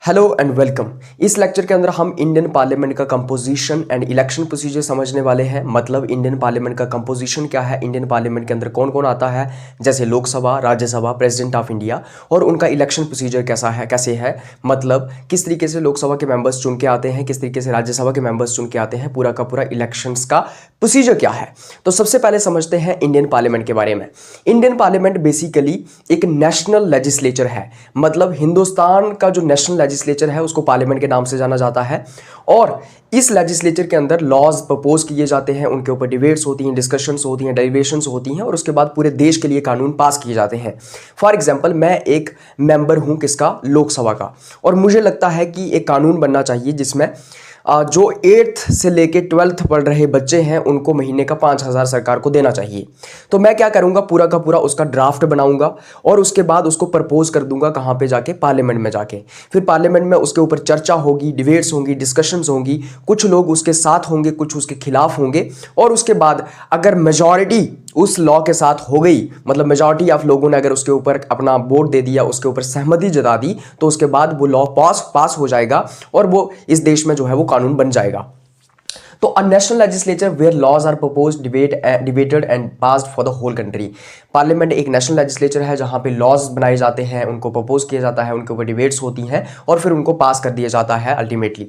Hello and welcome. इस lecture के अंदर हम इंडियन पार्लियामेंट का कंपोजिशन एंड इलेक्शन प्रोसीजर समझने वाले हैं। मतलब इंडियन पार्लियामेंट का कंपोजिशन क्या है, इंडियन पार्लियामेंट के अंदर कौन कौन आता है, जैसे Lok Sabha, Rajya Sabha, president of India, और उनका इलेक्शन प्रोसीजर कैसे है। मतलब किस तरीके से लोकसभा के मेंबर्स चुन के आते हैं, किस तरीके से राज्यसभा के मेंबर्स चुन के आते हैं, पूरा का पूरा इलेक्शंस का प्रोसीजर क्या है। तो सबसे पहले समझते हैं इंडियन पार्लियामेंट के बारे में। इंडियन पार्लियामेंट बेसिकली एक नेशनल लेजिस्लेचर है। मतलब हिंदुस्तान का जो नेशनल लेजिस्लेचर है उसको पार्लियामेंट के नाम से जाना जाता है। और इस लेजिस्लेचर के अंदर लॉज प्रपोज किए जाते हैं, उनके ऊपर डिबेट्स होती हैं, डिस्कशंस होती हैं, डेलिब्रेशंस होती हैं, और उसके बाद पूरे देश के लिए कानून पास किए जाते हैं। फॉर एग्जांपल, मैं एक मेंबर हूं किसका, लोकसभा का, और मुझे लगता है कि एक कानून बनना चाहिए जिसमें जो 8th से लेके 12th पढ़ रहे बच्चे हैं उनको महीने का 5,000 सरकार को देना चाहिए। तो मैं क्या करूंगा, पूरा का पूरा उसका ड्राफ्ट बनाऊंगा और उसके बाद उसको प्रपोज कर दूंगा कहाँ पे जाके, पार्लियामेंट में जाके। फिर पार्लियामेंट में उसके ऊपर चर्चा होगी, डिबेट्स होंगी, डिस्कशंस होंगी, कुछ लोग उसके साथ होंगे, कुछ उसके खिलाफ होंगे, और उसके बाद अगर मेजॉरिटी उस लॉ के साथ हो गई, मतलब मेजॉरिटी ऑफ लोगों ने अगर उसके ऊपर अपना वोट दे दिया, उसके ऊपर सहमति जता दी, तो उसके बाद वो लॉ पास हो जाएगा और वो इस देश में जो है वो कानून बन जाएगा। तो a national legislature where laws are proposed, debated and passed for the whole country. Parliament एक नेशनल लेजिस्लेचर है जहां पे लॉज बनाए जाते हैं, उनको प्रपोज किया जाता है, उनके ऊपर डिबेट्स होती हैं और फिर उनको पास कर दिया जाता है अल्टीमेटली।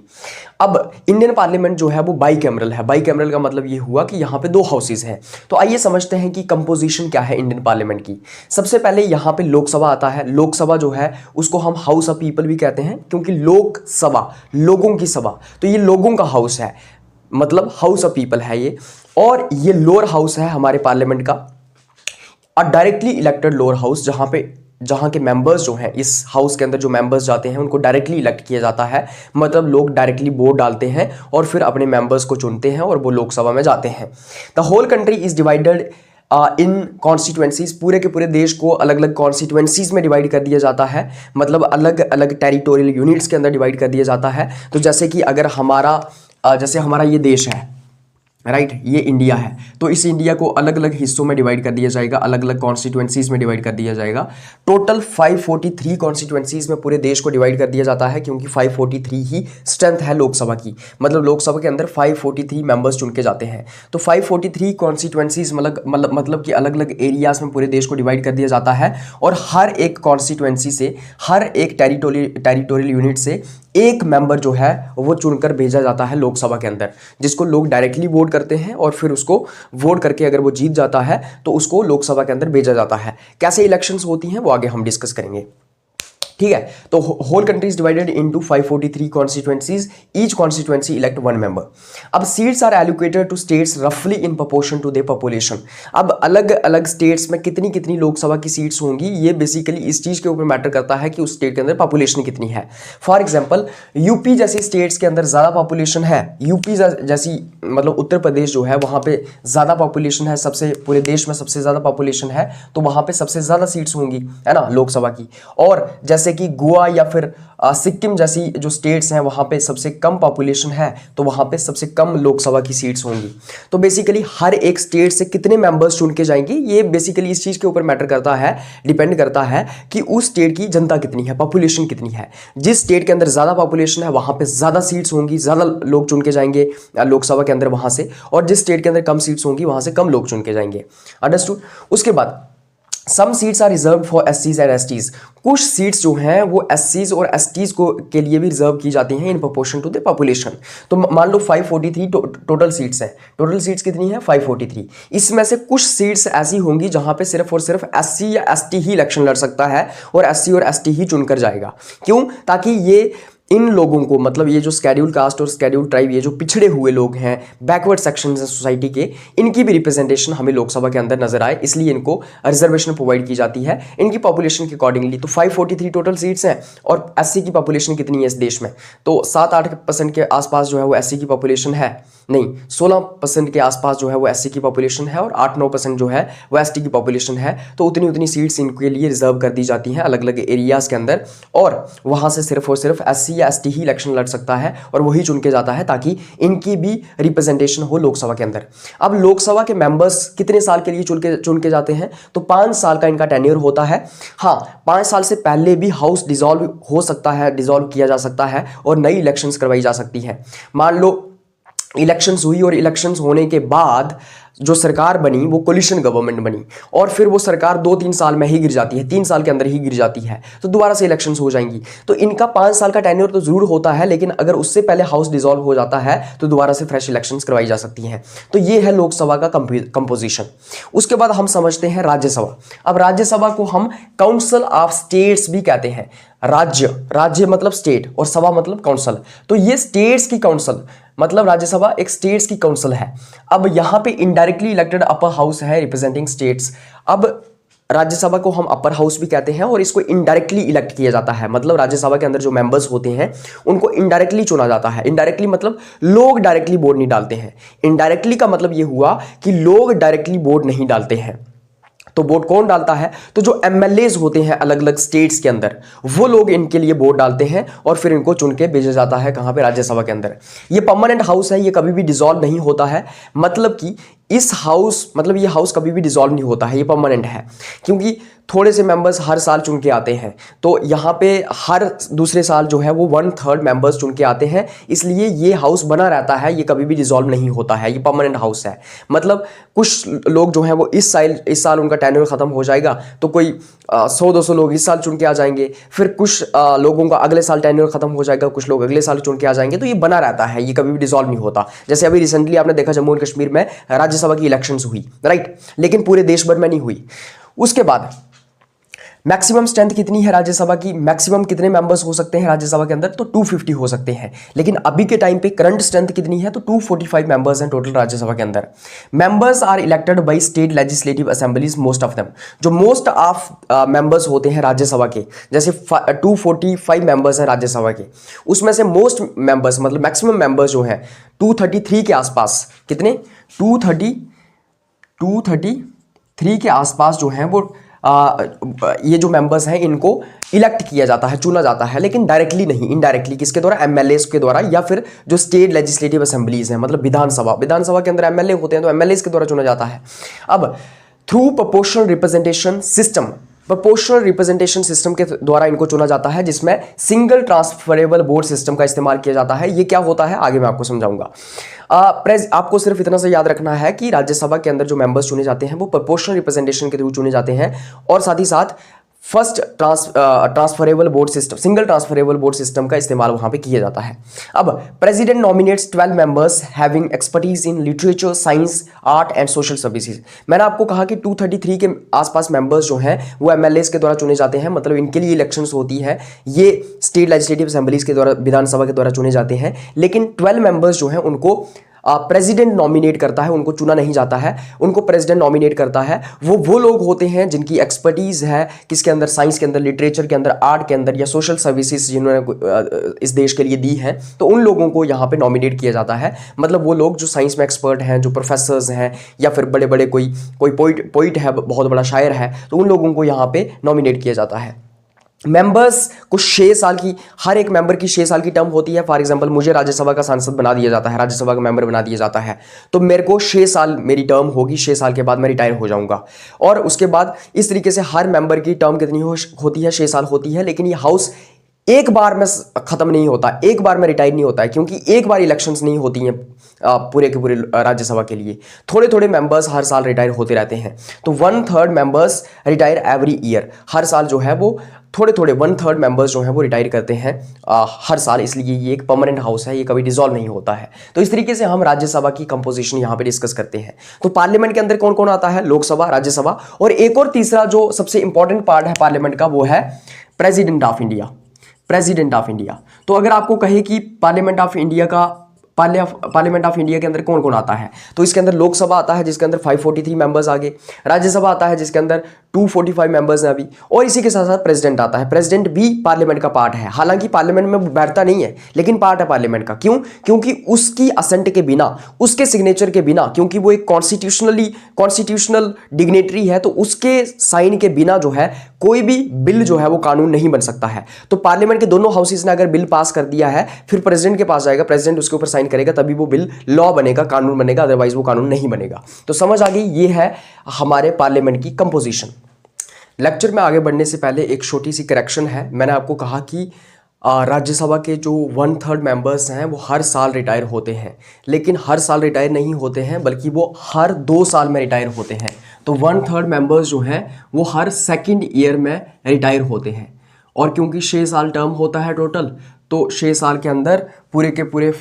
अब इंडियन पार्लियामेंट जो है वो बाई कैमरल है। बाई कैमरल का मतलब ये हुआ कि यहाँ पे 2 हाउसेज हैं। तो आइए समझते हैं कि कंपोजिशन क्या है इंडियन पार्लियामेंट की। सबसे पहले यहाँ पे लोकसभा आता है। लोकसभा जो है उसको हम हाउस ऑफ पीपल भी कहते हैं, क्योंकि लोकसभा लोगों की सभा, तो ये लोगों का हाउस है, मतलब हाउस ऑफ पीपल है ये। और ये लोअर हाउस है हमारे पार्लियामेंट का, और डायरेक्टली इलेक्टेड लोअर हाउस, जहां के मेंबर्स जो हैं, इस हाउस के अंदर जो मेंबर्स जाते हैं उनको डायरेक्टली इलेक्ट किया जाता है। मतलब लोग डायरेक्टली वोट डालते हैं और फिर अपने मेंबर्स को चुनते हैं और वो लोकसभा में जाते हैं। The whole country is divided in constituencies. पूरे के पूरे देश को अलग अलग कॉन्स्टिट्यूएंसीज में डिवाइड कर दिया जाता है, मतलब अलग अलग टेरिटोरियल यूनिट्स के अंदर डिवाइड कर दिया जाता है। तो जैसे कि अगर हमारा ये देश है, राइट, ये इंडिया है, तो इस इंडिया को अलग अलग हिस्सों में डिवाइड कर दिया जाएगा, अलग अलग कॉन्स्टिट्यूएंसीज में डिवाइड कर दिया जाएगा। टोटल 543 कॉन्स्टिट्यूएंसीज में पूरे देश को डिवाइड कर दिया जाता है, क्योंकि 543 ही स्ट्रेंथ है लोकसभा की। मतलब लोकसभा के अंदर 543 मेंबर्स चुन के जाते हैं। तो 543 कॉन्स्टिट्यूएंसीज मतलब कि अलग अलग एरियाज में पूरे देश को डिवाइड कर दिया जाता है, और हर एक कॉन्स्टिट्यूएंसी से, हर एक टेरिटोरियल यूनिट से एक मेंबर जो है वो चुनकर भेजा जाता है लोकसभा के अंदर, जिसको लोग डायरेक्टली वोट करते हैं, और फिर उसको वोट करके अगर वो जीत जाता है तो उसको लोकसभा के अंदर भेजा जाता है। कैसे इलेक्शंस होती हैं वो आगे हम डिस्कस करेंगे, ठीक है। तो whole country is divided into 543 constituencies, each constituency elect 1 member. अब seats are allocated to states रफली in proportion to their population. अब अलग अलग स्टेट्स में कितनी कितनी लोकसभा की सीट्स होंगी, ये बेसिकली इस चीज के ऊपर मैटर करता है कि उस स्टेट के अंदर पॉपुलेशन कितनी है। फॉर एग्जाम्पल, यूपी जैसी स्टेट्स के अंदर ज्यादा पॉपुलेशन है, यूपी जैसी मतलब उत्तर प्रदेश जो है वहां पे ज्यादा पॉपुलेशन है, सबसे पूरे देश में सबसे ज्यादा पॉपुलेशन है, तो वहां पे सबसे ज्यादा सीट्स होंगी, है ना, लोकसभा की। और जैसे कि गोवा या फिर सिक्किम जैसी जो स्टेट्स हैं वहां पे सबसे कम पॉपुलेशन है, तो वहां पे सबसे कम लोकसभा की सीट्स होंगी। तो बेसिकली हर एक स्टेट से कितने मेंबर्स चुन के जाएंगे, ये बेसिकली इस चीज के ऊपर मैटर करता है, डिपेंड करता है कि उस स्टेट की जनता कितनी है, पॉपुलेशन कितनी है। जिस स्टेट के अंदर ज्यादा पॉपुलेशन है वहां पे ज्यादा सीट्स होंगी, ज्यादा लोग चुन के जाएंगे लोकसभा के अंदर वहां से, और जिस स्टेट के अंदर कम सीट्स होंगी वहां से कम लोग चुन के जाएंगे। अंडरस्टूड। उसके बाद some seats are reserve for एससीज एंड एसटीज। कुछ सीट्स जो हैं वो एससीज और एसटीज को के लिए भी रिजर्व की जाती हैं in proportion to the population. तो मान लो 543 टोटल सीट्स हैं। टोटल सीट्स कितनी है? 543। इसमें से कुछ सीट्स ऐसी होंगी जहां पे सिर्फ और सिर्फ एससी या एसटी ही इलेक्शन लड़ सकता है, और एससी और एसटी ही चुनकर जाएगा। क्यों? ताकि ये इन लोगों को, मतलब ये जो स्केड्यूल कास्ट और स्केड्यूल ट्राइब, ये जो पिछड़े हुए लोग हैं, बैकवर्ड सेक्शंस हैं सोसाइटी के, इनकी भी रिप्रेजेंटेशन हमें लोकसभा के अंदर नजर आए, इसलिए इनको रिजर्वेशन प्रोवाइड की जाती है इनकी पॉपुलेशन के अकॉर्डिंगली। तो 543 टोटल सीट्स हैं, और एससी की पॉपुलेशन कितनी है इस देश में? तो 7-8% के आसपास जो है वो एससी की पॉपुलेशन है, नहीं 16% के आसपास जो है वो एससी की पॉपुलेशन है, और 8-9% जो है वो एसटी की पॉपुलेशन है। तो उतनी सीट्स इनके लिए रिजर्व कर दी जाती हैं अलग अलग एरियाज के अंदर, और वहां से सिर्फ और सिर्फ एससी या एसटी ही इलेक्शन लड़ सकता है और वही चुन के जाता है ताकि इनकी भी रिप्रेजेंटेशन हो लोकसभा के अंदर। अब लोकसभा के मेंबर्स कितने साल के लिए चुन के जाते हैं, तो 5 साल का इनका टेन्योर होता है। हाँ, 5 साल से पहले भी हाउस डिसॉल्व हो सकता है, डिसॉल्व किया जा सकता है और नई इलेक्शंस करवाई जा सकती है। मान लो इलेक्शंस हुई और इलेक्शंस होने के बाद जो सरकार बनी वो कोलिशन गवर्नमेंट बनी और फिर वो सरकार 2-3 साल में ही गिर जाती है, 3 साल के अंदर ही गिर जाती है, तो दोबारा से इलेक्शंस हो जाएंगी। तो इनका 5 साल का टेन्योर तो जरूर होता है, लेकिन अगर उससे पहले हाउस डिसॉल्व हो जाता है तो दोबारा से फ्रेश इलेक्शंस करवाई जा सकती हैं। तो ये है लोकसभा का कंपोजिशन। उसके बाद हम समझते हैं राज्यसभा। अब राज्यसभा को हम काउंसिल ऑफ स्टेट्स भी कहते हैं। राज्य मतलब स्टेट और सभा मतलब काउंसिल, तो ये स्टेट्स की काउंसिल मतलब राज्यसभा एक स्टेट्स की काउंसिल है। अब यहां पे इनडायरेक्टली इलेक्टेड अपर हाउस है रिप्रेजेंटिंग स्टेट्स। अब राज्यसभा को हम अपर हाउस भी कहते हैं और इसको इनडायरेक्टली इलेक्ट किया जाता है, मतलब राज्यसभा के अंदर जो मेंबर्स होते हैं उनको इनडायरेक्टली चुना जाता है। इनडायरेक्टली मतलब लोग डायरेक्टली वोट नहीं डालते हैं। इनडायरेक्टली का मतलब ये हुआ कि लोग डायरेक्टली वोट नहीं डालते हैं। तो वोट कौन डालता है, तो जो एमएलएज होते हैं अलग अलग स्टेट्स के अंदर वो लोग इनके लिए वोट डालते हैं और फिर इनको चुन के भेजा जाता है कहां पे, राज्यसभा के अंदर। ये परमानेंट हाउस है, ये कभी भी डिसॉल्व नहीं होता है। मतलब कि इस हाउस मतलब ये हाउस कभी भी डिसॉल्व नहीं होता है, ये परमानेंट है। क्योंकि थोड़े से मेंबर्स हर साल चुन के आते हैं, तो यहाँ पे हर दूसरे साल जो है वो 1/3 मेंबर्स चुन के आते हैं, इसलिए ये हाउस बना रहता है, ये कभी भी डिसॉल्व नहीं होता है, ये परमानेंट हाउस है। मतलब कुछ लोग जो हैं वो इस साल उनका टेन्योर खत्म हो जाएगा, तो कोई 100-200 लोग इस साल चुन के आ जाएंगे, फिर कुछ लोगों का अगले साल टेन्योर खत्म हो जाएगा, कुछ लोग अगले साल चुन के आ जाएंगे। तो ये बना रहता है, ये कभी भी डिसॉल्व नहीं होता। जैसे अभी रिसेंटली आपने देखा जम्मू एंड कश्मीर में राज्यसभा की इलेक्शंस हुई, राइट, लेकिन पूरे देश भर में नहीं हुई। उसके बाद मैक्सिमम स्ट्रेंथ कितनी है राज्यसभा की, मैक्सिमम कितने मेंबर्स हो सकते हैं राज्यसभा के अंदर, तो 250 हो सकते हैं। लेकिन अभी के टाइम पे करंट स्ट्रेंथ कितनी है, तो 245 मेंबर्स हैं टोटल राज्यसभा के अंदर। Members are elected by state legislative assemblies most of them. जो मोस्ट ऑफ मेंबर्स होते हैं राज्यसभा के, जैसे 245 मेंबर्स हैं राज्यसभा के, उसमें से मोस्ट मेंबर्स मतलब मैक्सिमम मेंबर्स जो हैं 233 के आसपास, कितने 233 के आसपास जो हैं वो ये जो मेंबर्स हैं इनको इलेक्ट किया जाता है, चुना जाता है, लेकिन डायरेक्टली नहीं, इनडायरेक्टली। किसके द्वारा, एमएलएस के द्वारा, या फिर जो स्टेट लेजिस्लेटिव असेंबलीज हैं मतलब विधानसभा के अंदर एमएलए होते हैं, तो एमएलएस के द्वारा चुना जाता है। अब through proportional representation system, proportional representation system के द्वारा इनको चुना जाता है, जिसमें सिंगल ट्रांसफरेबल वोट सिस्टम का इस्तेमाल किया जाता है। ये क्या होता है आगे मैं आपको समझाऊंगा। आपको सिर्फ इतना सा याद रखना है कि राज्यसभा के अंदर जो मेंबर्स चुने जाते हैं वो प्रोपोर्शनल रिप्रेजेंटेशन के थ्रू चुने जाते हैं, और साथ ही साथ first transferable vote system, single transferable vote system का इस्तेमाल वहां पे किया जाता है। अब president nominates 12 members having expertise in literature, science, art and social services. मैंने आपको कहा कि 233 के आसपास मेंबर्स जो हैं वो एमएलएस के द्वारा चुने जाते हैं, मतलब इनके लिए इलेक्शंस होती है, ये स्टेट लेजिस्लेटिव असेंबलीज के द्वारा, विधानसभा के द्वारा चुने जाते हैं। लेकिन 12 मेंबर्स जो हैं उनको प्रेसिडेंट नॉमिनेट करता है, उनको चुना नहीं जाता है, उनको प्रेसिडेंट नॉमिनेट करता है। वो लोग होते हैं जिनकी एक्सपर्टीज है किसके अंदर, साइंस के अंदर, लिटरेचर के अंदर, आर्ट के अंदर, या सोशल सर्विसेज जिन्होंने इस देश के लिए दी हैं, तो उन लोगों को यहाँ पे नॉमिनेट किया जाता है। मतलब वो लोग जो साइंस में एक्सपर्ट हैं, जो प्रोफेसर्स हैं, या फिर बड़े बड़े कोई पोइट है, बहुत बड़ा शायर है, तो उन लोगों को यहाँ पे नॉमिनेट किया जाता है। मेंबर्स को 6 साल की, हर एक मेंबर की 6 साल की टर्म होती है। फॉर एग्जांपल मुझे राज्यसभा का सांसद बना दिया जाता है, राज्यसभा का मेंबर बना दिया जाता है, तो मेरे को 6 साल मेरी टर्म होगी, 6 साल के बाद मैं रिटायर हो जाऊंगा। और उसके बाद इस तरीके से हर मेंबर की टर्म कितनी होती है, 6 साल होती है। लेकिन ये हाउस एक बार में खत्म नहीं होता, एक बार में रिटायर नहीं होता है, क्योंकि एक बार इलेक्शंस नहीं होती हैं पूरे के पूरे राज्यसभा के लिए। थोड़े थोड़े मेंबर्स हर साल रिटायर होते रहते हैं, तो 1/3 मेंबर्स रिटायर एवरी ईयर। हर साल जो है वो थोड़े 1/3 मेंबर्स जो हैं वो रिटायर करते हैं हर साल, इसलिए ये एक परमानेंट हाउस है, ये कभी डिसॉल्व नहीं होता है। तो इस तरीके से हम राज्यसभा की कंपोजिशन यहाँ पे डिस्कस करते हैं। तो पार्लियामेंट के अंदर कौन कौन आता है, लोकसभा, राज्यसभा, और एक और तीसरा जो सबसे इंपॉर्टेंट पार्ट है पार्लियामेंट का वो है president of India. President of India, तो अगर आपको कहे कि पार्लियामेंट ऑफ इंडिया का पार्लियामेंट ऑफ इंडिया के अंदर कौन कौन आता है? तो इसके अंदर लोकसभा आता है जिसके अंदर 543 मेंबर्स आ गए, राज्यसभा आता है जिसके अंदर 245 मेंबर्स हैं अभी, और इसी के साथ साथ प्रेसिडेंट आता है। प्रेसिडेंट भी पार्लियामेंट का पार्ट है, हालांकि पार्लियामेंट में बैठता नहीं है लेकिन पार्ट है पार्लियामेंट का। क्यों? क्योंकि उसकी असेंट के बिना, उसके सिग्नेचर के बिना, क्योंकि वो एक कॉन्स्टिट्यूशनल डिग्नेटरी है, तो उसके साइन के बिना जो है कोई भी बिल जो है वो कानून नहीं बन सकता है। तो पार्लियामेंट के दोनों हाउसेस ने अगर बिल पास कर दिया है फिर प्रेसिडेंट के पास जाएगा, प्रेसिडेंट उसके ऊपर साइन करेगा, तभी वो बिल लॉ बनेगा, कानून बनेगा, अदरवाइज वो कानून नहीं बनेगा। तो समझ आ गई, ये है हमारे पार्लियामेंट की कंपोजिशन। लेक्चर में आगे बढ़ने से पहले एक छोटी सी करेक्शन है। मैंने आपको कहा कि राज्यसभा के जो 1/3 मेंबर्स हैं वो हर साल रिटायर होते हैं, लेकिन हर साल रिटायर नहीं होते हैं बल्कि वो हर 2 साल में रिटायर होते हैं। तो 1/3 मेंबर्स जो हैं वो हर सेकंड ईयर में रिटायर होते हैं, और क्योंकि 6 साल टर्म होता है टोटल, तो 6 साल के अंदर पूरे के पूरे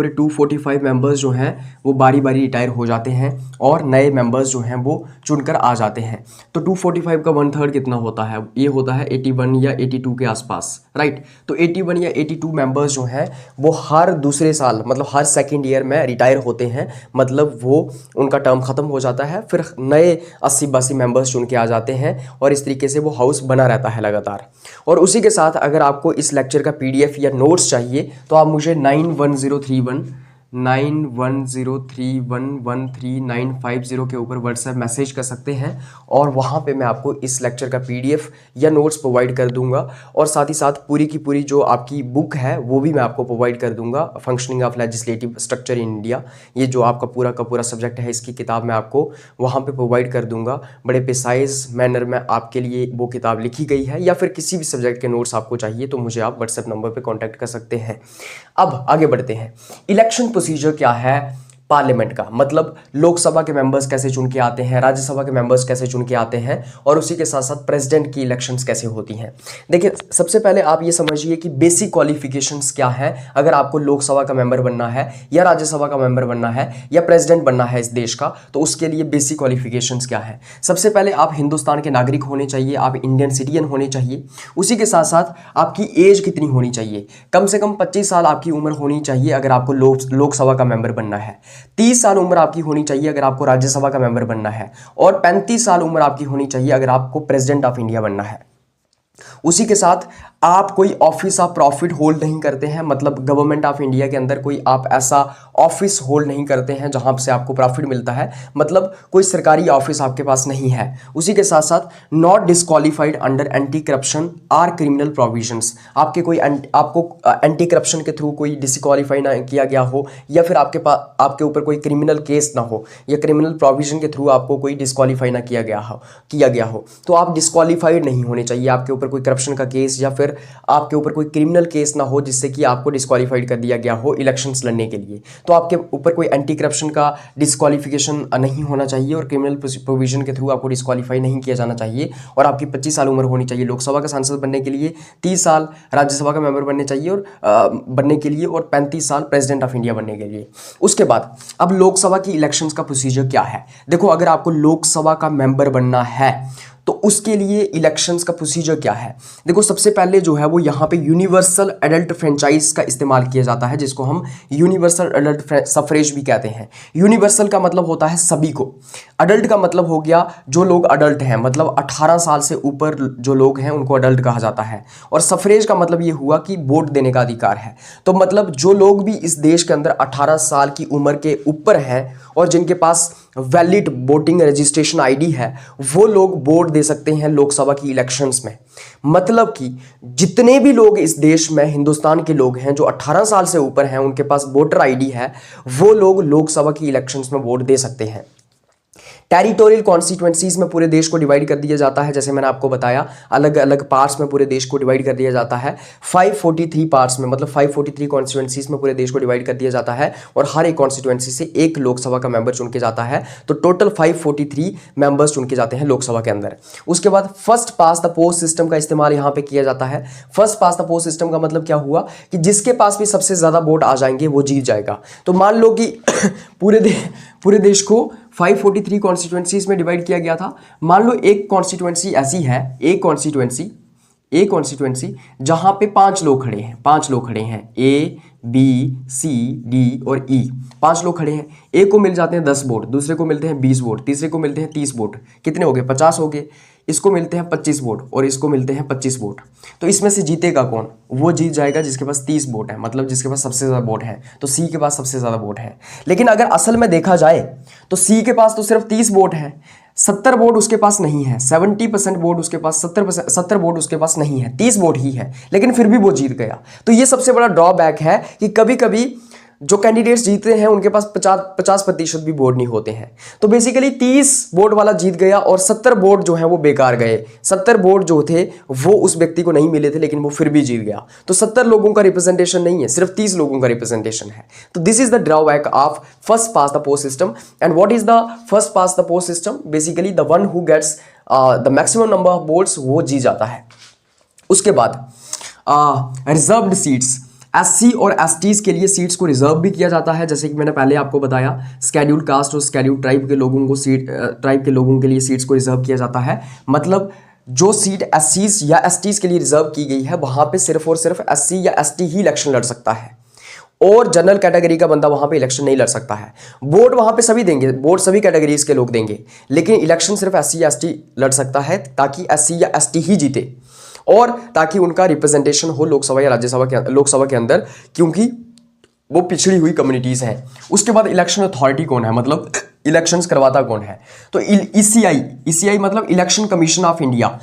245 मेंबर्स जो हैं वो बारी बारी रिटायर हो जाते हैं और नए मेंबर्स जो हैं वो चुनकर आ जाते हैं। तो 245 का 1/3 कितना होता है? ये होता है 81 या 82 के आसपास, राइट। तो 81 या 82 मेंबर्स जो हैं वो हर दूसरे साल, मतलब हर सेकेंड ईयर में रिटायर होते हैं, मतलब वो उनका टर्म ख़त्म हो जाता है, फिर नए 80-82 मेंबर्स चुन के आ जाते हैं, और इस तरीके से वो हाउस बना रहता है लगातार। और उसी के साथ अगर आपको इस लेक्चर का PDF या नोट्स चाहिए तो आप मुझे 9103113950 के ऊपर व्हाट्सएप मैसेज कर सकते हैं, और वहाँ पे मैं आपको इस लेक्चर का PDF या नोट्स प्रोवाइड कर दूंगा, और साथ ही साथ पूरी की पूरी जो आपकी बुक है वो भी मैं आपको प्रोवाइड कर दूंगा, functioning of legislative structure in India. ये जो आपका पूरा का पूरा सब्जेक्ट है, इसकी किताब मैं आपको वहाँ पे प्रोवाइड कर दूंगा। बड़े प्रिसाइज मैनर में आपके लिए वो किताब लिखी गई है, या फिर किसी भी सब्जेक्ट के नोट्स आपको चाहिए तो मुझे आप व्हाट्सएप नंबर पर कॉन्टैक्ट कर सकते हैं। अब आगे बढ़ते हैं। इलेक्शन प्रोसीजर क्या है पार्लियामेंट का, मतलब लोकसभा के मेंबर्स कैसे चुन के आते हैं, राज्यसभा के मेंबर्स कैसे चुन के आते हैं, और उसी के साथ साथ प्रेसिडेंट की इलेक्शंस कैसे होती हैं। देखिए, सबसे पहले आप ये समझिए कि बेसिक क्वालिफिकेशंस क्या हैं अगर आपको लोकसभा का मेंबर बनना है, या राज्यसभा का मेंबर बनना है, या प्रेसिडेंट बनना है इस देश का, तो उसके लिए बेसिक क्वालिफिकेशंस क्या है। सबसे पहले आप हिंदुस्तान के नागरिक होने चाहिए, आप इंडियन सिटीजन होने चाहिए। उसी के साथ साथ आपकी एज कितनी होनी चाहिए? कम से कम 25 साल आपकी उम्र होनी चाहिए अगर आपको लोकसभा का मेंबर बनना है। 30 साल उम्र आपकी होनी चाहिए अगर आपको राज्यसभा का मेंबर बनना है, और 35 साल उम्र आपकी होनी चाहिए अगर आपको प्रेसिडेंट ऑफ इंडिया बनना है। उसी के साथ आप कोई ऑफिस ऑफ प्रॉफिट होल्ड नहीं करते हैं, मतलब गवर्नमेंट ऑफ इंडिया के अंदर कोई आप ऐसा ऑफिस होल्ड नहीं करते हैं जहां से आपको प्रॉफिट मिलता है, मतलब कोई सरकारी ऑफिस आपके पास नहीं है। उसी के साथ साथ not disqualified under anti corruption or criminal provisions, आपको एंटी करप्शन के थ्रू कोई डिस्क्वालीफाई ना किया गया हो, या फिर आपके ऊपर कोई क्रिमिनल केस ना हो, या क्रिमिनल प्रोविजन के थ्रू आपको कोई डिस्क्वालीफाई ना किया गया हो, तो आप डिस्क्वालीफाइड नहीं होने चाहिए। आपके ऊपर कोई करप्शन का केस या फिर आपके ऊपर कोई क्रिमिनल केस ना हो जिससे कि आपको डिस्क्वालीफाइड कर दिया गया हो इलेक्शंस लड़ने के लिए, तो आपके ऊपर कोई एंटी करप्शन का डिस्क्वालिफिकेशन नहीं होना चाहिए, और क्रिमिनल प्रोविजन के थ्रू आपको डिस्क्वालीफाई नहीं किया जाना चाहिए। और आपकी 25 साल उम्र होनी चाहिए लोकसभा का सांसद बनने के लिए, 30 साल राज्यसभा का मेंबर बनने चाहिए और 35 साल प्रेसिडेंट ऑफ इंडिया बनने के लिए। उसके बाद अब लोकसभा की इलेक्शंस का प्रोसीजर क्या है। देखो, अगर आपको लोकसभा का मेंबर बनना है तो उसके लिए इलेक्शंस का प्रोसीजर क्या है। देखो, सबसे पहले जो है वो यहाँ पे यूनिवर्सल एडल्ट फ्रेंचाइज का इस्तेमाल किया जाता है, जिसको हम यूनिवर्सल एडल्ट सफरेज भी कहते हैं। यूनिवर्सल का मतलब होता है सभी को, अडल्ट का मतलब हो गया जो लोग अडल्ट हैं, मतलब 18 साल से ऊपर जो लोग हैं उनको अडल्ट कहा जाता है, और सफरेज का मतलब ये हुआ कि वोट देने का अधिकार है। तो मतलब जो लोग भी इस देश के अंदर 18 साल की उम्र के ऊपर हैं और जिनके पास वैलिड वोटिंग रजिस्ट्रेशन आईडी है, वो लोग वोट दे सकते हैं लोकसभा की इलेक्शंस में। मतलब कि जितने भी लोग इस देश में हिंदुस्तान के लोग हैं जो 18 साल से ऊपर हैं, उनके पास वोटर आईडी है, वो लोग लोकसभा की इलेक्शंस में वोट दे सकते हैं। टेरिटोरियल कॉन्स्टिट्यूएंसीज में पूरे देश को डिवाइड कर दिया जाता है, जैसे मैंने आपको बताया अलग अलग पार्ट्स में पूरे देश को डिवाइड कर दिया जाता है। 543 पार्ट्स में, मतलब 543 कॉन्स्टिट्यूएंसीज में पूरे देश को डिवाइड कर दिया जाता है, और हर एक कॉन्स्टिट्यूएंसी से एक लोकसभा का मेंबर चुन के जाता है। तो टोटल 543 मेंबर्स चुन के जाते हैं लोकसभा के अंदर। उसके बाद first past the post system का इस्तेमाल यहाँ पे किया जाता है। First past the post system का मतलब क्या हुआ कि जिसके पास भी सबसे ज्यादा वोट आ जाएंगे वो जीत जाएगा। तो मान लो कि पूरे देश को 543 कॉन्स्टिट्यूएंसीज में डिवाइड किया गया था। मान लो एक कॉन्स्टिट्यूएंसी ऐसी है, एक कॉन्स्टिट्यूएंसी जहां पे 5 लोग खड़े हैं, 5 लोग खड़े हैं, A बी, सी, डी और ई, 5 लोग खड़े हैं। एक को मिल जाते हैं 10 वोट, दूसरे को मिलते हैं 20 वोट, तीसरे को मिलते हैं 30 वोट, कितने हो गए? 50 हो गए। इसको मिलते हैं 25 वोट और इसको मिलते हैं 25 वोट। तो इसमें से जीतेगा कौन? वो जीत जाएगा जिसके पास 30 वोट है, मतलब जिसके पास सबसे ज़्यादा वोट है। तो सी के पास सबसे ज़्यादा वोट है। लेकिन अगर असल में देखा जाए तो सी के पास तो सिर्फ 30 वोट है, 70 वोट उसके पास नहीं है, 70% वोट उसके पास, 70 वोट उसके पास नहीं है, 30 वोट ही है, लेकिन फिर भी वो जीत गया। तो ये सबसे बड़ा ड्रॉबैक है कि कभी कभी जो कैंडिडेट्स जीतते हैं उनके पास 50% भी वोट नहीं होते हैं। तो बेसिकली 30 वोट वाला जीत गया और 70 वोट जो है वो बेकार गए। 70 वोट जो थे वो उस व्यक्ति को नहीं मिले थे, लेकिन वो फिर भी जीत गया। तो 70 लोगों का रिप्रेजेंटेशन नहीं है, सिर्फ 30 लोगों का रिप्रेजेंटेशन है। तो this is the drawback of first past the post system. And what is the first past the post system? Basically the one who gets the maximum number of votes वो जीत जाता है। उसके बाद रिजर्व्ड सीट्स, एससी और STs के लिए seats को रिजर्व भी किया जाता है, जैसे कि मैंने पहले आपको बताया। स्केड्यूल्ड कास्ट और स्केड्यूल्ड ट्राइब के लोगों को ट्राइब के लोगों के लिए सीट्स को रिजर्व किया जाता है। मतलब जो सीट एससीज या एसटीज के लिए रिजर्व की गई है वहां पे सिर्फ और सिर्फ एससी या एसटी ही इलेक्शन लड़ सकता है और जनरल कैटेगरी का बंदा वहां पे इलेक्शन नहीं लड़ सकता है। वोट वहां पे सभी देंगे, वोट सभी कैटेगरीज के लोग देंगे, लेकिन इलेक्शन सिर्फ एससी या एसटी लड़ सकता है, ताकि एससी या एसटी ही जीते और ताकि उनका रिप्रेजेंटेशन हो लोकसभा या राज्यसभा के अंदर, क्योंकि वो पिछड़ी हुई कम्युनिटीज हैं। उसके बाद इलेक्शन अथॉरिटी कौन है, मतलब इलेक्शंस करवाता कौन है? तो ईसीआई मतलब इलेक्शन कमीशन ऑफ इंडिया।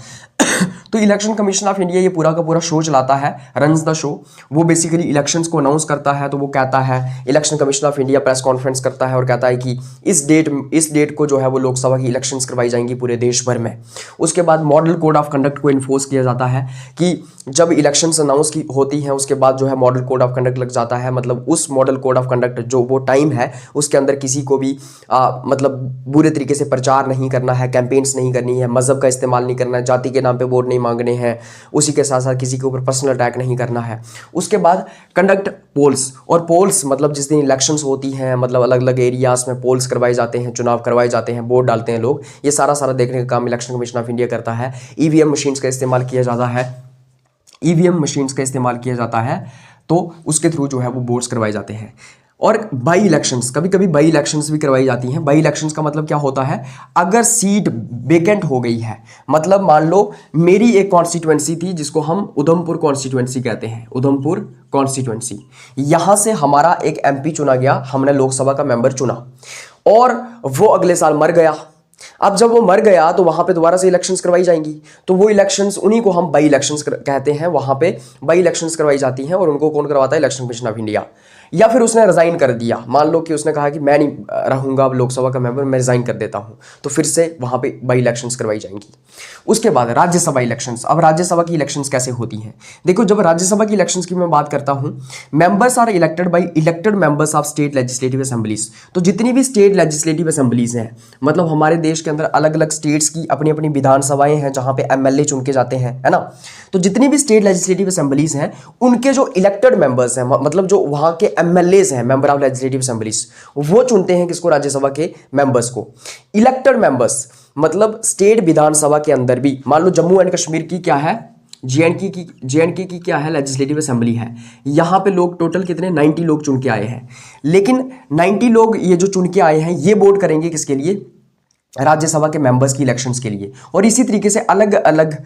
तो इलेक्शन कमीशन ऑफ इंडिया ये पूरा का पूरा शो चलाता है, रन्स द शो। वो बेसिकली इलेक्शंस को अनाउंस करता है। तो वो कहता है, election commission of India press conference करता है और कहता है कि इस डेट को जो है वो लोकसभा की इलेक्शंस करवाई जाएंगी पूरे देश भर में। उसके बाद मॉडल कोड ऑफ कंडक्ट को इन्फोर्स किया जाता है कि जब इलेक्शंस अनाउंस की होती हैं उसके बाद जो है मॉडल कोड ऑफ कंडक्ट लग जाता है। मतलब उस मॉडल कोड ऑफ कंडक्ट जो वो टाइम है उसके अंदर किसी को भी मतलब बुरे तरीके से प्रचार नहीं करना है, कैंपेन्स नहीं करनी है, मजहब का इस्तेमाल नहीं करना है, जाति के नाम पे वोट नहीं मांगने हैं, उसी के साथ साथ किसी के ऊपर पर्सनल अटैक नहीं करना है। उसके बाद कंडक्ट पोल्स, और पोल्स मतलब जिस दिन इलेक्शंस होती हैं, मतलब अलग अलग एरियाज में पोल्स करवाए जाते हैं, चुनाव करवाए जाते हैं, वोट डालते हैं लोग, ये सारा देखने का काम इलेक्शन कमीशन ऑफ इंडिया करता है। ईवीएम मशीन्स का इस्तेमाल किया जाता है, ईवीएम मशीन्स का इस्तेमाल किया जाता है, तो उसके थ्रू जो है वो वोट्स करवाए जाते हैं। और बाई इलेक्शंस, कभी कभी बाई इलेक्शंस भी करवाई जाती हैं। बाई इलेक्शंस का मतलब क्या होता है? अगर सीट वेकेंट हो गई है, मतलब मान लो मेरी एक कॉन्स्टिट्यूएंसी थी जिसको हम उधमपुर कॉन्स्टिट्यूएंसी कहते हैं, उधमपुर कॉन्स्टिट्यूएंसी, यहां से हमारा एक एमपी चुना गया, हमने लोकसभा का मेंबर चुना और वो अगले साल मर गया। अब जब वो मर गया तो वहां पे दोबारा से इलेक्शंस करवाई जाएंगी, तो वो इलेक्शंस उन्हीं को हम बाई इलेक्शंस कहते हैं। वहां पे बाई इलेक्शंस करवाई जाती हैं और उनको कौन करवाता है? Election commission of India. या फिर उसने रिजाइन कर दिया, मान लो कि उसने कहा कि मैं नहीं रहूंगा अब लोकसभा का मेंबर, मैं रिजाइन कर देता हूं, तो फिर से वहां पे बाई इलेक्शंस करवाई जाएंगी। उसके बाद राज्यसभा इलेक्शंस। अब राज्यसभा की इलेक्शंस कैसे होती हैं? देखो, जब राज्यसभा की इलेक्शंस की मैं बात करता हूं, members are elected by elected members of state legislative assemblies. तो जितनी भी स्टेट लेजिस्लेटिव असेंबलीज हैं, मतलब हमारे देश के अंदर अलग अलग स्टेट्स की अपनी अपनी विधानसभाएं हैं जहां पे एमएलए चुन के जाते हैं, है ना। तो जितनी भी स्टेट लेजिस्लेटिव असेंबलीज हैं उनके जो इलेक्टेड मेंबर्स हैं, मतलब जो वहां के एमएलएज हैं, मेंबर ऑफ लेजिस्लेटिव असेंबलीज, वो चुनते हैं किसको? राज्यसभा के मेंबर्स को। इलेक्टेड मेंबर्स मतलब स्टेट विधानसभा के अंदर भी, मान लो जम्मू एंड कश्मीर की क्या है? जेएंडके की क्या है? लेजिस्लेटिव असेंबली है। यहां पे लोग टोटल कितने? 90 लोग चुन के आए हैं। लेकिन 90 लोग ये जो चुन के आए हैं ये वोट करेंगे किसके लिए? राज्यसभा के मेंबर्स की इलेक्शंस के लिए। और इसी तरीके से अलग अलग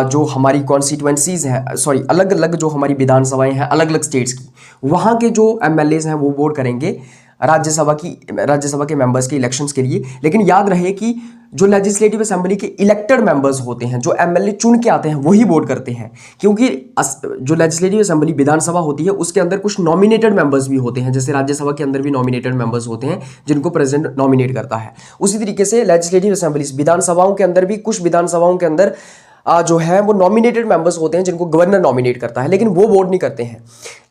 जो हमारी कॉन्स्टिट्यूएंसीज हैं, सॉरी अलग अलग जो हमारी विधानसभाएं हैं अलग अलग स्टेट्स की, वहाँ के जो एमएलएज हैं वो वोट करेंगे राज्यसभा के मेंबर्स के इलेक्शंस के लिए। लेकिन याद रहे कि जो लेजिस्लेटिव असेंबली के इलेक्टेड मेंबर्स होते हैं, जो एमएलए चुन के आते हैं, वही वोट करते हैं। क्योंकि जो लेजिस्लेटिव असेंबली विधानसभा होती है उसके अंदर कुछ नॉमिनेटेड मेंबर्स भी होते हैं, जैसे राज्यसभा के अंदर भी नॉमिनेटेड मेंबर्स होते हैं जिनको प्रेसिडेंट नॉमिनेट करता है। उसी तरीके से लेजिस्लेटिव असेंबलीज विधानसभाओं के अंदर भी कुछ विधानसभाओं के अंदर जो है वो नॉमिनेटेड मेंबर्स होते हैं जिनको गवर्नर नॉमिनेट करता है, लेकिन वो वोट नहीं करते हैं।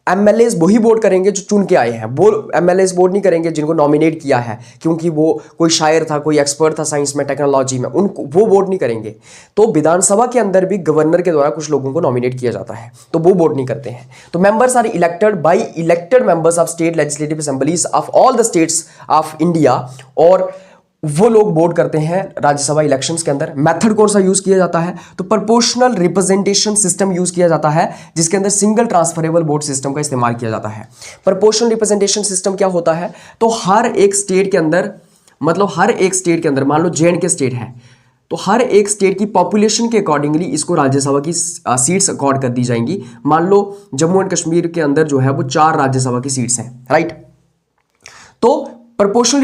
एमएलएज वही वोट करेंगे जो चुन के आए हैं, वो एमएलएज वोट नहीं करेंगे जिनको नॉमिनेट किया है, क्योंकि वो कोई शायर था, कोई एक्सपर्ट था साइंस में, टेक्नोलॉजी में, उनको वो वोट नहीं करेंगे। तो विधानसभा के अंदर भी गवर्नर के द्वारा कुछ लोगों को नॉमिनेट किया जाता है, तो वो वोट नहीं करते हैं। तो members are elected by elected members of state legislative assemblies of all the states of India. और वो लोग वोट करते हैं राज्यसभा इलेक्शंस के अंदर। मेथड कौन सा यूज किया जाता है, तो प्रोपोर्शनल रिप्रेजेंटेशन सिस्टम यूज किया जाता है, जिसके अंदर सिंगल ट्रांसफरेबल वोट सिस्टम का इस्तेमाल किया जाता है। प्रोपोर्शनल रिप्रेजेंटेशन सिस्टम क्या होता है, तो हर एक स्टेट के अंदर, मतलब हर एक स्टेट के अंदर, मान लो जे एंड के स्टेट है, तो हर एक स्टेट की पॉपुलेशन के अकॉर्डिंगली इसको राज्यसभा की सीट्स अकॉर्ड कर दी जाएंगी। मान लो जम्मू एंड कश्मीर के अंदर जो है वो 4 राज्यसभा की सीट्स हैं, राइट। तो प्रोपोर्शनल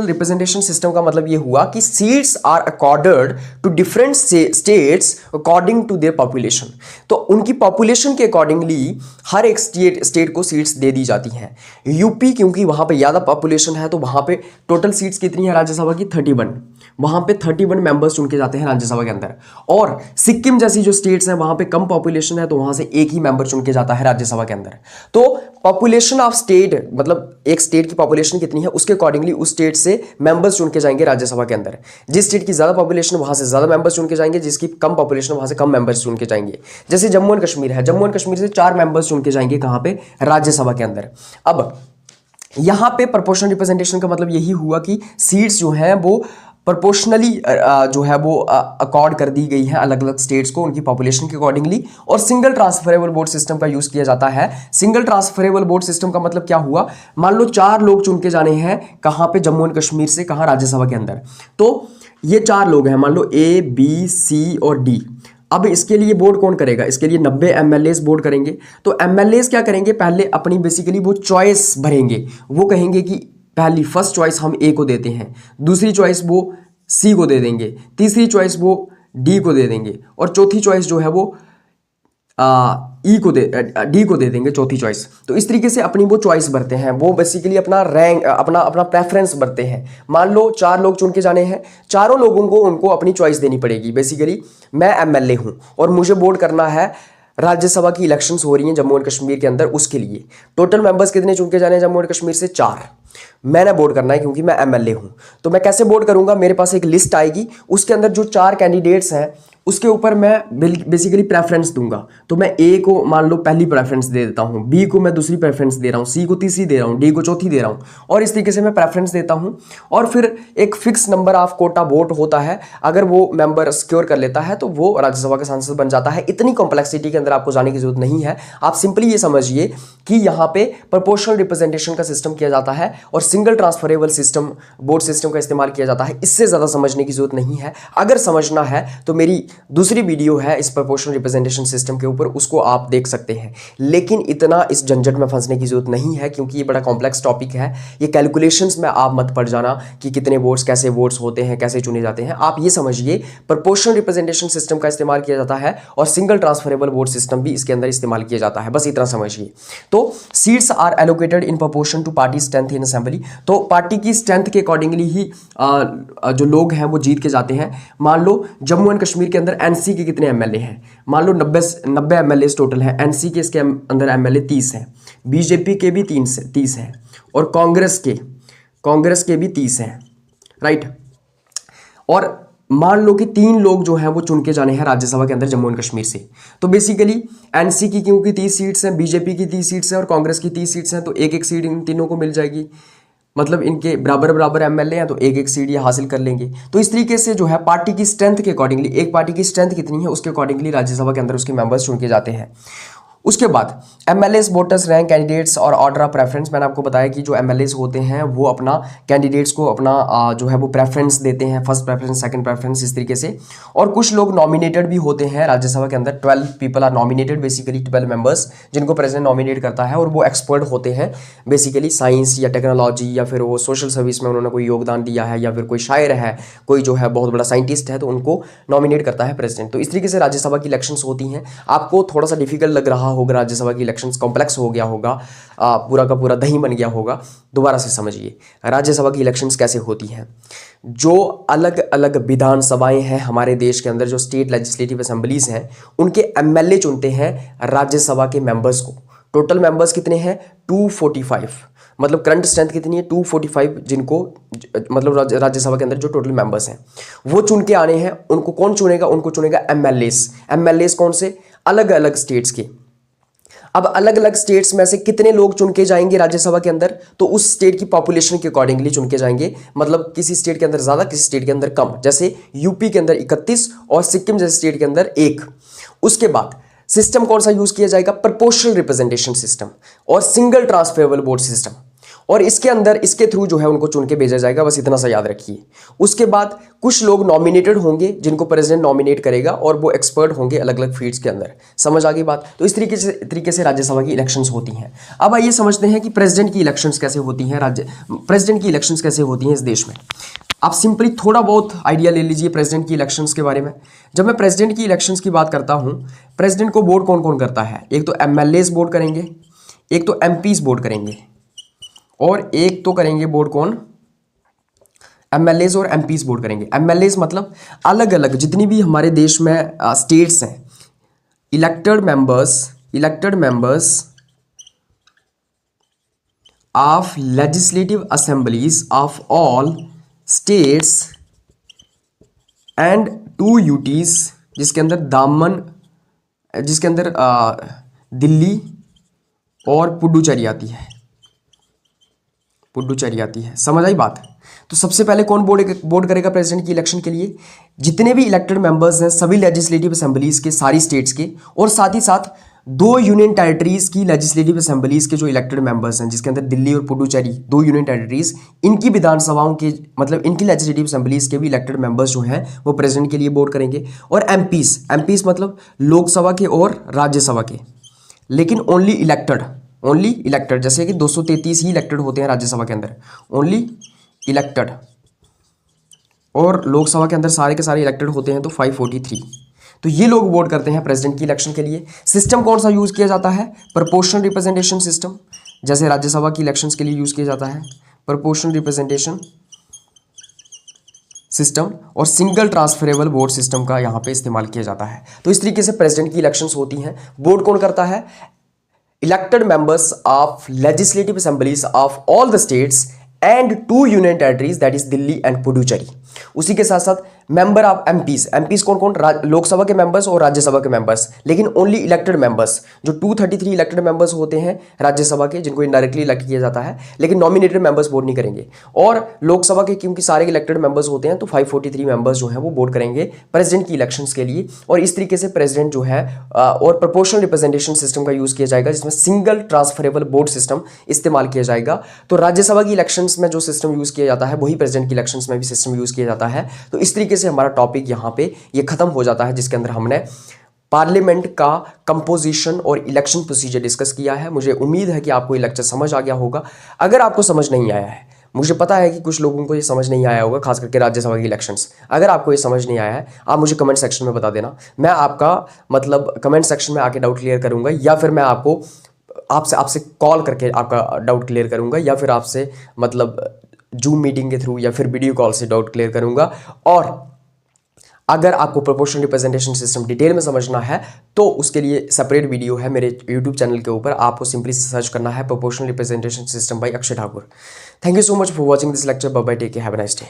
रिप्रेजेंटेशन सिस्टम का मतलब ये हुआ कि seats are accorded to different states according to their population. तो उनकी पॉपुलेशन के अकॉर्डिंगली हर एक स्टेट को सीट्स दे दी जाती हैं। यूपी क्योंकि वहां पे ज्यादा पॉपुलेशन है, तो वहां पे टोटल सीट्स कितनी है राज्यसभा की, 31। वहां पे 31 मेंबर्स चुन के जाते हैं राज्यसभा के अंदर। और सिक्किम जैसी जो स्टेट्स हैं वहां पे कम पॉपुलेशन है, तो वहां से एक ही मेंबर चुन के जाता है राज्यसभा के अंदर। तो पॉपुलेशन ऑफ स्टेट, मतलब एक स्टेट की पॉपुलेशन कितनी है उसके अकॉर्डिंगली उस स्टेट से मेंबर्स चुन के जाएंगे राज्यसभा के अंदर। जिस स्टेट की ज्यादा पॉपुलेशन वहां से ज्यादा मेंबर्स चुन के जाएंगे, जिसकी कम पॉपुलेशन वहां से कम मेंबर्स चुन के जाएंगे। जैसे जम्मू एंड कश्मीर है, जम्मू एंड कश्मीर से 4 मेंबर्स चुन के जाएंगे कहां पे, राज्यसभा के अंदर। अब यहां पे प्रोपोर्शनल रिप्रेजेंटेशन का मतलब यही हुआ कि सीट्स जो हैं वो प्रोपोर्शनली जो है वो अकॉर्ड कर दी गई है अलग अलग स्टेट्स को उनकी पॉपुलेशन के अकॉर्डिंगली। और सिंगल ट्रांसफरेबल वोट सिस्टम का यूज किया जाता है। सिंगल ट्रांसफरेबल वोट सिस्टम का मतलब क्या हुआ, मान लो 4 लोग चुन के जाने हैं कहां पे, जम्मू एंड कश्मीर से, कहां, राज्यसभा के अंदर। तो ये 4 लोग हैं, मान लो ए, बी, सी और डी। अब इसके लिए वोट कौन करेगा, इसके लिए 90 एमएलएस वोट करेंगे। तो एमएलएस क्या करेंगे, पहले अपनी बेसिकली वो चॉइस भरेंगे। वो कहेंगे कि पहली फर्स्ट चॉइस हम ए को देते हैं, दूसरी चॉइस वो सी को दे देंगे, तीसरी चॉइस वो डी को दे देंगे, और चौथी चॉइस जो है वो डी को दे देंगे, चौथी चॉइस। तो इस तरीके से अपनी वो चॉइस भरते हैं, वो बेसिकली अपना रैंक, अपना प्रेफरेंस भरते हैं। मान लो 4 लोग चुन के जाने हैं, चारों लोगों को उनको अपनी चॉइस देनी पड़ेगी। बेसिकली मैं एमएलए हूं और मुझे वोट करना है, राज्यसभा की इलेक्शंस हो रही हैं जम्मू एंड कश्मीर के अंदर, उसके लिए टोटल मेंबर्स कितने चुन के जाने हैं जम्मू एंड कश्मीर से, 4। मैंने वोट करना है क्योंकि मैं एमएलए हूं। तो मैं कैसे वोट करूंगा, मेरे पास एक लिस्ट आएगी, उसके अंदर जो 4 कैंडिडेट्स हैं उसके ऊपर मैं बेसिकली प्रेफरेंस दूंगा। तो मैं ए को मान लो पहली प्रेफरेंस दे देता हूं, बी को मैं दूसरी प्रेफरेंस दे रहा हूं, सी को तीसरी दे रहा हूं, डी को चौथी दे रहा हूं, और इस तरीके से मैं प्रेफरेंस देता हूं। और फिर एक fix number of quota vote होता है, अगर वो मेंबर सिक्योर कर लेता है तो वो राज्यसभा का सांसद बन जाता है। इतनी कॉम्प्लेक्सिटी के अंदर आपको जाने की जरूरत नहीं है। आप सिंपली ये समझिए कि यहाँ पे प्रोपोर्शनल रिप्रेजेंटेशन का सिस्टम किया जाता है और single transferable system, vote system का इस्तेमाल किया जाता है। इससे ज्यादा समझने की जरूरत नहीं है। अगर समझना है तो मेरी दूसरी वीडियो है इस प्रोपोर्शनल रिप्रेजेंटेशन सिस्टम के ऊपर, उसको आप देख सकते हैं। लेकिन इतना इस झंझट में फंसने की जरूरत नहीं है, क्योंकि ये बड़ा कॉम्प्लेक्स टॉपिक है। ये कैलकुलेशंस में आप मत पड़ जाना कि कितने वोट्स, कैसे वोट्स होते हैं, कैसे चुने जाते हैं। आप ये समझिए प्रोपोर्शनल रिप्रेजेंटेशन सिस्टम का इस्तेमाल किया जाता है और सिंगल ट्रांसफरेबल वोट सिस्टम भी इसके अंदर इस्तेमाल किया जाता है, बस इतना समझिए। तो seats are allocated in proportion to party strength in assembly. तो पार्टी की स्ट्रेंथ के अकॉर्डिंगली ही जो लोग हैं वो जीत के जाते हैं। मान लो जम्मू एंड कश्मीर के अंदर एनसी के कितने एमएलए हैं, मान लो 90 एमएलए टोटल है, एनसी के इसके अंदर एमएलए 30 हैं, बीजेपी के भी 30 हैं, और कांग्रेस के भी 30 हैं, राइट। और मान लो कि 3 लोग जो हैं वो चुन के जाने हैं राज्यसभा के अंदर जम्मू एंड कश्मीर से। तो बेसिकली एनसी की क्योंकि 30 सीट्स हैं, बीजेपी की 30 सीट्स हैं और कांग्रेस की 30 सीट्स हैं, तो एक एक सीट इन तीनों को मिल जाएगी। मतलब इनके बराबर एमएलए हैं तो एक एक सीट ये हासिल कर लेंगे। तो इस तरीके से जो है पार्टी की स्ट्रेंथ के अकॉर्डिंगली, एक पार्टी की स्ट्रेंथ कितनी है उसके अकॉर्डिंगली राज्यसभा के अंदर उसके मेंबर्स चुन के जाते हैं। उसके बाद एमएलएस, वोटर्स, रैंक, कैंडिडेट्स और ऑर्डर ऑफ प्रेफरेंस। मैंने आपको बताया कि जो एमएलएस होते हैं वो अपना कैंडिडेट्स को अपना जो है वो प्रेफरेंस देते हैं, फर्स्ट प्रेफरेंस, सेकंड प्रेफरेंस, इस तरीके से। और कुछ लोग नॉमिनेटेड भी होते हैं राज्यसभा के अंदर। 12 people are nominated, basically 12 members जिनको प्रेसिडेंट नॉमिनेट करता है, और वो एक्सपर्ट होते हैं बेसिकली साइंस या टेक्नोलॉजी या फिर वो सोशल सर्विस में उन्होंने कोई योगदान दिया है, या फिर कोई शायर है, कोई जो है बहुत बड़ा साइंटिस्ट है, तो उनको नॉमिनेट करता है प्रेसिडेंट। तो इस तरीके से राज्यसभा की इलेक्शंस होती हैं। आपको थोड़ा सा डिफिकल्ट लग रहा होगा, राज्यसभा की इलेक्शंस कॉम्प्लेक्स हो गया होगा, पूरा का पूरा दही बन गया होगा। दोबारा से समझिए राज्यसभा की इलेक्शंस कैसे होती हैं। जो अलग अलग विधानसभाएं हैं हमारे देश के अंदर, जो स्टेट लेजिस्लेटिव असेंबलीज हैं, उनके एमएलए चुनते हैं राज्यसभा के मेंबर्स को। टोटल मेंबर्स कितने हैं, 245। मतलब करंट स्ट्रेंथ कितनी है, 245, जिनको मतलब राज्यसभा के अंदर जो टोटल मेंबर्स हैं वो चुन के आने हैं। उनको कौन चुनेगा, उनको चुनेगा एमएलएस। एमएलएस कौन से, अलग अलग स्टेट्स के। अब अलग अलग स्टेट्स में से कितने लोग चुन के जाएंगे राज्यसभा के अंदर, तो उस स्टेट की पॉपुलेशन के अकॉर्डिंगली चुन के जाएंगे। मतलब किसी स्टेट के अंदर ज्यादा, किसी स्टेट के अंदर कम। जैसे यूपी के अंदर 31 और सिक्किम जैसे स्टेट के अंदर 1। उसके बाद सिस्टम कौन सा यूज किया जाएगा? प्रोपोर्शनल रिप्रेजेंटेशन सिस्टम और सिंगल ट्रांसफरेबल वोट सिस्टम। और इसके अंदर इसके थ्रू जो है उनको चुन के भेजा जाएगा, बस इतना सा याद रखिए। उसके बाद कुछ लोग नॉमिनेटेड होंगे जिनको प्रेसिडेंट नॉमिनेट करेगा और वो एक्सपर्ट होंगे अलग अलग फील्ड्स के अंदर। समझ आ गई बात? तो इस तरीके से राज्यसभा की इलेक्शंस होती हैं। अब आइए समझते हैं कि प्रेसिडेंट की इलेक्शंस कैसे होती हैं, प्रेसिडेंट की इलेक्शंस कैसे होती हैं इस देश में। आप सिंपली थोड़ा बहुत आइडिया ले लीजिए प्रेसिडेंट की इलेक्शंस के बारे में। जब मैं प्रेसिडेंट की इलेक्शंस की बात करता हूं, प्रेसिडेंट को वोट कौन कौन करता है? एक तो एमएलएस वोट करेंगे, एक तो एमपीज वोट करेंगे, और एक तो करेंगे वोट कौन? एमएलएस और एमपीज वोट करेंगे। एमएलएस मतलब अलग अलग जितनी भी हमारे देश में स्टेट्स हैं, elected members of legislative assemblies of all states and 2 UTs, जिसके अंदर दिल्ली और पुडुचेरी आती है। समझ आई बात? तो सबसे पहले कौन वोट करेगा प्रेसिडेंट की इलेक्शन के लिए? जितने भी इलेक्टेड मेंबर्स हैं सभी लेजिस्लेटिव असेंबलीज के, सारी स्टेट्स के, और साथ ही साथ 2 यूनियन टेरिटरीज की लेजिस्लेटिव असेंबलीज के जो इलेक्टेड मेंबर्स हैं, जिसके अंदर दिल्ली और पुडुचेरी 2 यूनियन टेरिटरीज, इनकी विधानसभाओं के मतलब इनकी लेजिस्लेटिव असेंबलीज के भी इलेक्टेड मेंबर्स जो हैं वो प्रेसिडेंट के लिए वोट करेंगे। और एमपीज मतलब लोकसभा के और राज्यसभा के, लेकिन ओनली इलेक्टेड, जैसे कि 233 ही इलेक्टेड होते हैं राज्यसभा के अंदर, ओनली इलेक्टेड, और लोकसभा के अंदर सारे के सारे इलेक्टेड होते हैं तो 543। तो ये लोग वोट करते हैं प्रेसिडेंट की इलेक्शन के लिए। सिस्टम कौन सा यूज किया जाता है? प्रोपोर्शनल रिप्रेजेंटेशन सिस्टम, जैसे राज्यसभा की इलेक्शंस के लिए यूज किया जाता है प्रोपोर्शनल रिप्रेजेंटेशन सिस्टम, और सिंगल ट्रांसफरेबल वोट सिस्टम का यहाँ पे इस्तेमाल किया जाता है। तो इस तरीके से प्रेसिडेंट की इलेक्शंस होती हैं। वोट कौन करता है? Elected members of legislative assemblies of all the states and 2 union territories, that is Delhi and Puducherry. उसी के साथ साथ मेंबर ऑफ एमपीज कौन कौन? लोकसभा के मेंबर्स और राज्यसभा के मेंबर्स, लेकिन ओनली इलेक्टेड मेंबर्स, जो 233 इलेक्टेड मेंबर्स होते हैं राज्यसभा के, जिनको इनडायरेक्टली इलेक्ट किया जाता है, लेकिन नॉमिनेटेड मेंबर्स वोट नहीं करेंगे। और लोकसभा के क्योंकि सारे इलेक्टेड मेंबर्स होते हैं तो 543 मेंबर्स जो हैं वो वोट करेंगे प्रेसिडेंट की इलेक्शंस के लिए। और इस तरीके से प्रेसिडेंट जो है और प्रोपोर्शनल रिप्रेजेंटेशन सिस्टम का यूज किया जाएगा, जिसमें सिंगल ट्रांसफरेबल वोट सिस्टम इस्तेमाल किया जाएगा। तो राज्यसभा की इलेक्शंस में जो सिस्टम यूज किया जाता है वही प्रेसिडेंट की इलेक्शंस में भी सिस्टम यूज किया जाता है। तो इस तरीके से हमारा टॉपिक यहाँ पे ये खत्म हो जाता है, जिसके अंदर हमने पार्लियामेंट का कंपोजिशन और इलेक्शन प्रोसीजर डिस्कस किया है। मुझे उम्मीद है कि आपको ये लेक्चर समझ आ गया होगा। अगर आपको समझ नहीं आया है, मुझे पता है कि कुछ लोगों को ये समझ नहीं आया होगा, खास करके राज्यसभा की इलेक्शंस, अगर आपको ये समझ नहीं आया है आप मुझे कमेंट सेक्शन में बता देना। मैं आपका मतलब कमेंट सेक्शन में आके डाउट क्लियर करूंगा, या फिर मैं आपको आपसे कॉल करके आपका डाउट क्लियर करूंगा, या फिर आपसे मतलब जूम मीटिंग के थ्रू या फिर वीडियो कॉल से डाउट क्लियर करूंगा। और अगर आपको प्रोपोर्शनल रिप्रेजेंटेशन सिस्टम डिटेल में समझना है तो उसके लिए सेपरेट वीडियो है मेरे यूट्यूब चैनल के ऊपर, आपको सिंपली सर्च करना है proportional representation system by Akshay Thakur. Thank you so much for watching this lecture. Bye bye, take care, have a nice day.